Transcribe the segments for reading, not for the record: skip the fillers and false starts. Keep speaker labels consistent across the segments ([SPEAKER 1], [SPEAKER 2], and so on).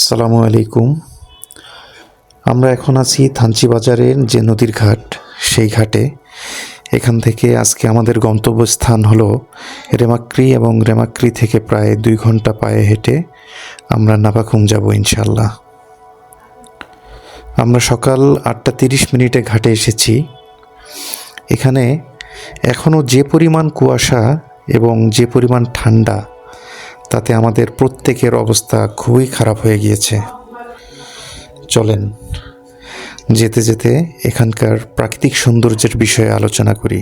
[SPEAKER 1] আসসালামু আলাইকুম। আমরা এখন আছি থানচি বাজারের যে নদীর ঘাট, সেই ঘাটে। এখান থেকে আজকে আমাদের গন্তব্যস্থান হলো রেমাক্রি, এবং রেমাক্রি থেকে প্রায় 2 ঘন্টা পায়ে হেঁটে আমরা নাভাখুম যাব ইনশাল্লাহ। আমরা সকাল 8:30 ঘাটে এসেছি। এখানে এখনও যে পরিমাণ কুয়াশা এবং যে পরিমাণ ঠান্ডা, তাতে আমাদের প্রত্যেকের অবস্থা খুবই খারাপ হয়ে গিয়েছে। চলেন যেতে যেতে এখানকার প্রাকৃতিক সৌন্দর্যের বিষয়ে আলোচনা করি।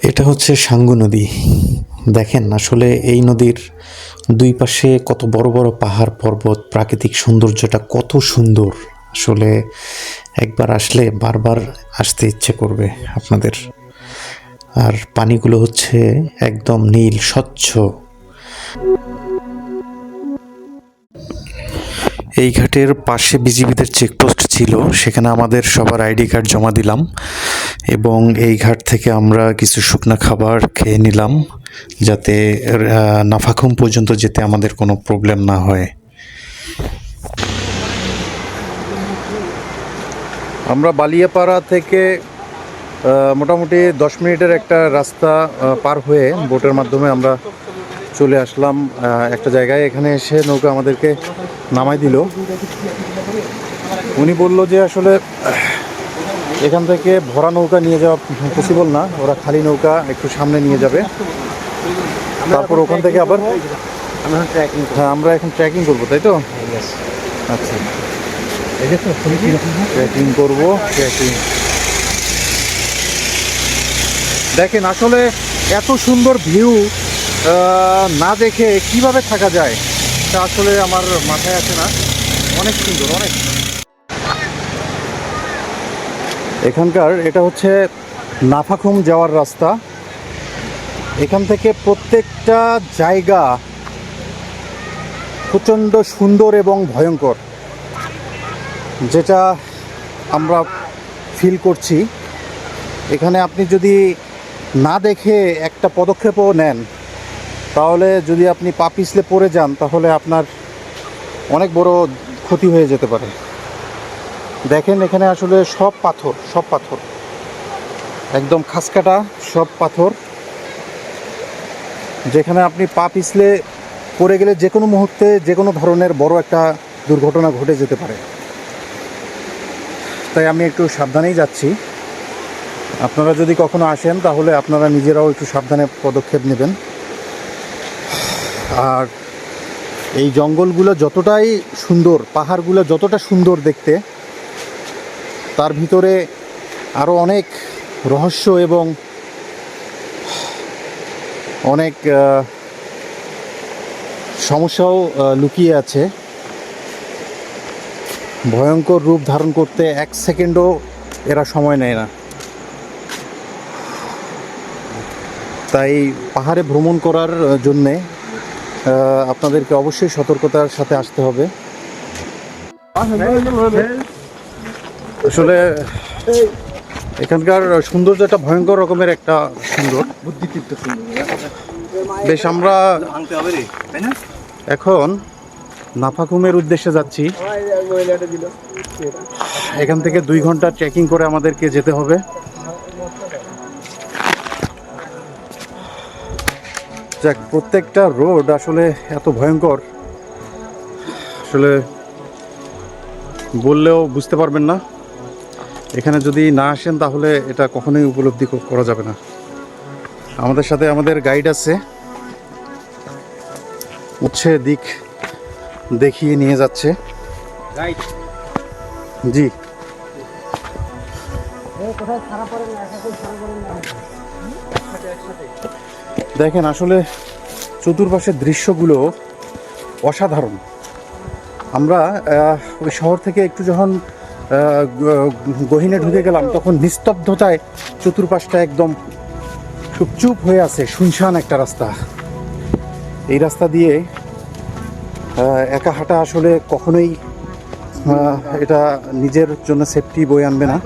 [SPEAKER 1] এটা হচ্ছে সাঙ্গু নদী। দেখেন আসলে এই নদীর দুই পাশে কত বড় বড় পাহাড় পর্বত, প্রাকৃতিক সৌন্দর্যটা কত সুন্দর। আসলে একবার আসলে বারবার আসতে ইচ্ছে করবে আপনাদের। আর পানিগুলো হচ্ছে একদম নীল স্বচ্ছ। এই ঘাটের পাশে বিজিবিদের চেকপোস্ট ছিল, সেখানে আমাদের সবার আইডি কার্ড জমা দিলাম এবং এই ঘাট থেকে আমরা কিছু শুকনা খাবার খেয়ে নিলাম, যাতে নাফাখুম পর্যন্ত যেতে আমাদের কোনো প্রবলেম না হয়।
[SPEAKER 2] আমরা বালিয়াপাড়া থেকে মোটামুটি 10 মিনিটের একটা রাস্তা পার হয়ে বোটের মাধ্যমে আমরা চলে আসলাম একটা জায়গায়। এখানে এসে নৌকা আমাদেরকে নামাই দিল। উনি বলল যে আসলে এখান থেকে ভরা নৌকা নিয়ে যাওয়া পসিবল না, ওরা খালি নৌকা একটু সামনে নিয়ে যাবে, তারপর ওখান থেকে আবার হ্যাঁ আমরা এখন ট্রেকিং করবো, তাই তো? আচ্ছা, ট্রেকিং করবো। দেখেন আসলে এত সুন্দর ভিউ না দেখে কিভাবে থাকা যায়, তা আসলে আমার মাথায় আসে না। অনেক সুন্দর, অনেক। এখানকার এটা হচ্ছে নাফাখুম যাওয়ার রাস্তা। এখান থেকে প্রত্যেকটা জায়গা প্রচণ্ড সুন্দর এবং ভয়ঙ্কর, যেটা আমরা ফিল করছি। এখানে আপনি যদি না দেখে একটা পদক্ষেপও নেন, তাহলে যদি আপনি পা পিছলে পড়ে যান, তাহলে আপনার অনেক বড় ক্ষতি হয়ে যেতে পারে। দেখেন এখানে আসলে সব পাথর একদম খাসকাটা সব পাথর, যেখানে আপনি পা পিছলে পড়ে গেলে যে কোনো মুহূর্তে যে কোনো ধরনের বড় একটা দুর্ঘটনা ঘটে যেতে পারে। তাই আমি একটু সাবধানেই যাচ্ছি। আপনারা যদি কখনো আসেন, তাহলে আপনারা নিজেরাও একটু সাবধানে পদক্ষেপ নেবেন। আর এই জঙ্গলগুলো যতটাই সুন্দর, পাহাড়গুলো যতটা সুন্দর দেখতে, তার ভিতরে আরও অনেক রহস্য এবং অনেক সমস্যাও লুকিয়ে আছে। ভয়ঙ্কর রূপ ধারণ করতে 1 সেকেন্ডও এরা সময় নেয় না। তাই পাহাড়ে ভ্রমণ করার জন্যে আপনাদেরকে অবশ্যই সতর্কতার সাথে আসতে হবে। আসলে এখানকার সৌন্দর্যটা ভয়ঙ্কর রকমের একটা সুন্দর, বুদ্ধিদীপ্ত সুন্দর। বেশ, আমরা এখন নাফাখুমের উদ্দেশ্যে যাচ্ছি। এখান থেকে 2 ঘন্টা ট্রেকিং করে আমাদেরকে যেতে হবে। যাক, প্রত্যেকটা রোড আসলে এত ভয়ঙ্কর, আসলে বললেও বুঝতে পারবেন না। এখানে যদি না আসেন, তাহলে এটা কখনোই উপলব্ধি করা যাবে না। আমাদের সাথে আমাদের গাইড আছে, উচ্ছে দিক দেখিয়ে নিয়ে যাচ্ছে। জি, দেখেন আসলে চতুর্পাশের দৃশ্যগুলো অসাধারণ। আমরা ওই শহর থেকে একটু যখন গহীনে ঢুকে গেলাম, তখন নিস্তব্ধতায় চতুর্পাশটা একদম চুপ হয়ে আছে, শুনশান একটা রাস্তা। এই রাস্তা দিয়ে একা হাঁটা আসলে কখনোই এটা নিজের জন্য সেফটি বয়ে আনবে না।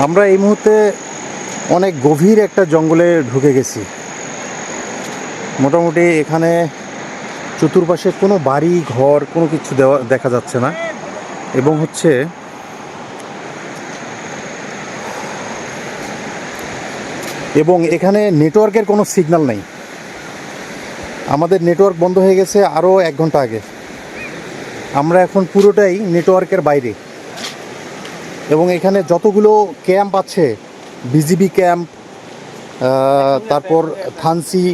[SPEAKER 2] আমরা এই মুহূর্তে অনেক গভীর একটা জঙ্গলে ঢুকে গেছি। মোটামুটি এখানে চতুর্পাশে কোনো বাড়ি ঘর কোনো কিছু দেখা যাচ্ছে না, এবং হচ্ছে এখানে নেটওয়ার্কের কোনো সিগন্যাল নেই। আমাদের নেটওয়ার্ক বন্ধ হয়ে গেছে আরও 1 ঘন্টা আগে। আমরা এখন পুরোটাই নেটওয়ার্কের বাইরে, এবং এখানে যতগুলো ক্যাম্প আছে, বিজিবি ক্যাম্প, তারপর থানসি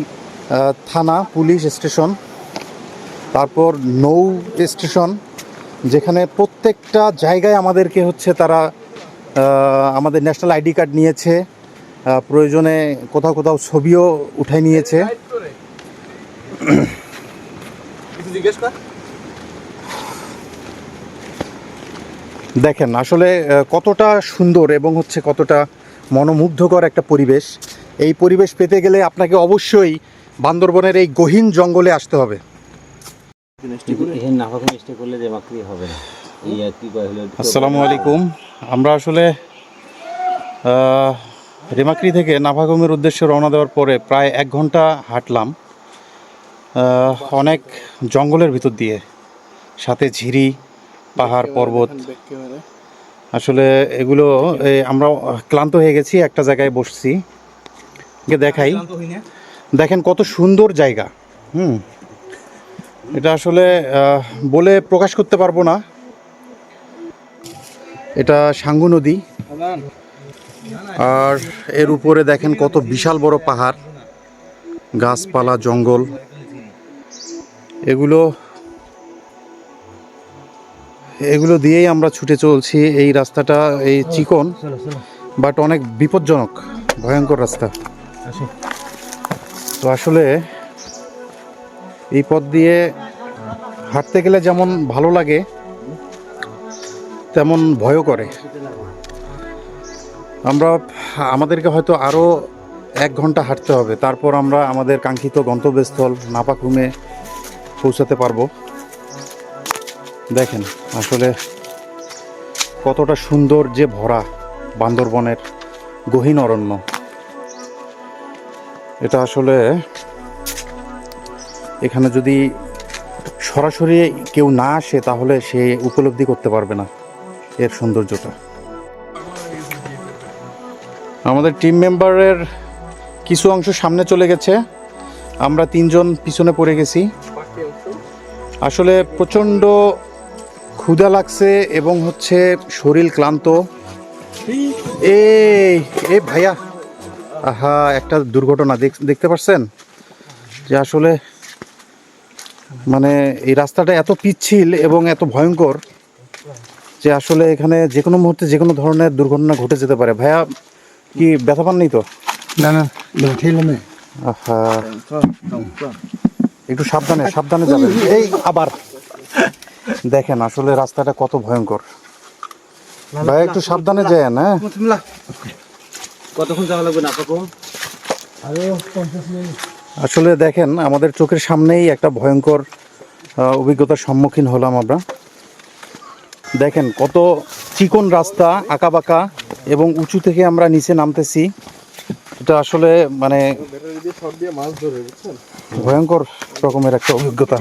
[SPEAKER 2] থানা পুলিশ স্টেশন, তারপর নৌ স্টেশন, যেখানে প্রত্যেকটা জায়গায় আমাদেরকে হচ্ছে তারা আমাদের ন্যাশনাল আইডি কার্ড নিয়েছে, প্রয়োজনে কোথাও কোথাও ছবিও উঠাই নিয়েছে। দেখেন আসলে কতটা সুন্দর এবং হচ্ছে কতটা মনোমুগ্ধকর একটা পরিবেশ। এই পরিবেশ পেতে গেলে আপনাকে অবশ্যই বান্দরবনের এই গহীন জঙ্গলে আসতে হবে। আসসালামু আলাইকুম। আমরা আসলে রেমাক্রি থেকে নাভাগমের উদ্দেশ্যে রওনা দেওয়ার পরে প্রায় 1 ঘন্টা হাঁটলাম অনেক জঙ্গলের ভিতর দিয়ে, সাথে ঝিরি, পাহাড়, পর্বত। আসলে এগুলো আমরা ক্লান্ত হয়ে গেছি, একটা জায়গায় বসছি। দেখাই, দেখেন কত সুন্দর জায়গা। এটা আসলে বলে প্রকাশ করতে পারবো না। এটা সাঙ্গু নদী, আর এর উপরে দেখেন কত বিশাল বড় পাহাড়, গাছপালা, জঙ্গল। এগুলো দিয়েই আমরা ছুটে চলছি। এই রাস্তাটা এই চিকন বাট অনেক বিপজ্জনক, ভয়ঙ্কর রাস্তা। তো আসলে এই পথ দিয়ে হাঁটতে গেলে যেমন ভালো লাগে তেমন ভয়ও করে। আমাদেরকে হয়তো আরও 1 ঘন্টা হাঁটতে হবে, তারপর আমরা আমাদের কাঙ্ক্ষিত গন্তব্যস্থল নাপাকুমে পৌঁছাতে পারবো। দেখেন আসলে কতটা সুন্দর যে ভরা বান্দরবনের গহীন অরণ্য। এটা আসলে এখানে যদি সরাসরি কেউ না আসে তাহলে সে উপলব্ধি করতে পারবে না এর সৌন্দর্যটা। আমাদের টিম মেম্বারের কিছু অংশ সামনে চলে গেছে, আমরা 3 জন পিছনে পড়ে গেছি। আসলে প্রচণ্ড ক্ষুধা লাগছে এবং হচ্ছে শরীর ক্লান্ত। এই ভাইয়া, আহা, একটা দুর্ঘটনা দেখতে পাচ্ছেন যে আসলে মানে এই রাস্তাটা এত পিচ্ছিল এবং এত ভয়ঙ্কর যে আসলে এখানে যে কোনো মুহূর্তে যে কোনো ধরনের দুর্ঘটনা ঘটে যেতে পারে। ভাইয়া কি ব্যথা পাননি তো?
[SPEAKER 3] না না,
[SPEAKER 2] আহা, একটু সাবধানে সাবধানে যাবেন। এই আবার দেখেন আসলে রাস্তাটা কত ভয়ঙ্কর। ভাই একটু সাবধানে যান। হ্যাঁ,
[SPEAKER 3] কতক্ষণ যাওয়া লাগবে না পাকো?
[SPEAKER 2] আসলে দেখেন আমাদের চোখের সামনেই একটা ভয়ঙ্কর অভিজ্ঞতার সম্মুখীন হলাম আমরা। দেখেন কত চিকন রাস্তা, আঁকাবাঁকা, এবং উঁচু থেকে আমরা নিচে নামতেছি। এটা আসলে মানে ভয়ঙ্কর রকমের একটা অভিজ্ঞতা।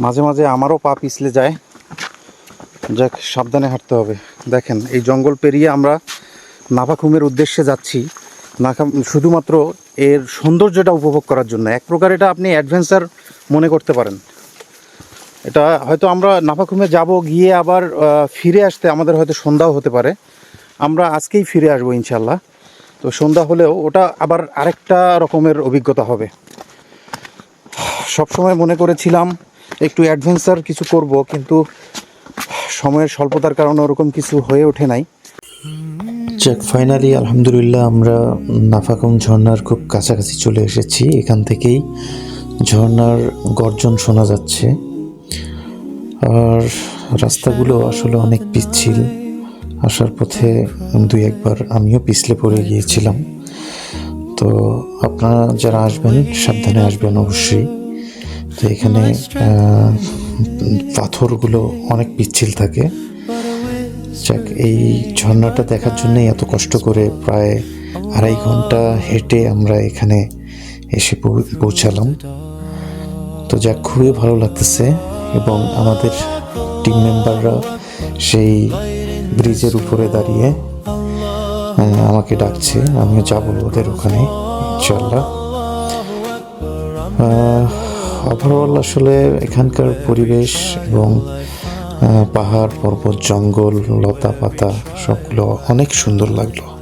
[SPEAKER 2] মাঝে মাঝে আমারও পা পিছলে যায়। যাক, সাবধানে হাঁটতে হবে। দেখেন এই জঙ্গল পেরিয়ে আমরা নাভাকুমের উদ্দেশ্যে যাচ্ছি, শুধুমাত্র এর সৌন্দর্যটা উপভোগ করার জন্য। এক প্রকার এটা আপনি অ্যাডভেঞ্চার মনে করতে পারেন। এটা হয়তো আমরা নাভাকুমে যাব, গিয়ে আবার ফিরে আসতে আমাদের হয়তো সন্ধ্যাও হতে পারে। আমরা আজকেই ফিরে আসবো ইনশাল্লাহ। তো সন্ধ্যা হলেও ওটা আবার আরেকটা রকমের অভিজ্ঞতা হবে। সবসময় মনে করেছিলাম একটু অ্যাডভেঞ্চার কিছু করব, কিন্তু সময়ের স্বল্পতার কারণে ওরকম কিছু হয়ে ওঠে নাই।
[SPEAKER 1] যাক, ফাইনালি আলহামদুলিল্লাহ আমরা নাফাকুম ঝর্ণার খুব কাছাকাছি চলে এসেছি। এখান থেকেই ঝর্ণার গর্জন শোনা যাচ্ছে। আর রাস্তাগুলো আসলে অনেক পিচ্ছিল। আসার পথে 2-1 বার আমিও পিছলে পড়ে গিয়েছিলাম। তো আপনারা যারা আসবেন সাবধানে আসবেন অবশ্যই। তো এখানে পাথরগুলো অনেক পিচ্ছিল থাকে। যাক, এই ঝর্ণাটা দেখার জন্যই এত কষ্ট করে প্রায় 2.5 ঘন্টা হেঁটে আমরা এখানে এসে পৌঁছালাম। তো যাক, খুবই ভালো লাগতেছে। এবং আমাদের টিম মেম্বাররা সেই ব্রিজের উপরে দাঁড়িয়ে আমাকে ডাকছে, আমিও যাবো ওদের ওখানে ইনশাল্লাহ। ওভারঅল আসলে এখানকার পরিবেশ এবং পাহাড় পর্বত জঙ্গল লতা পাতা সবগুলো অনেক সুন্দর লাগলো।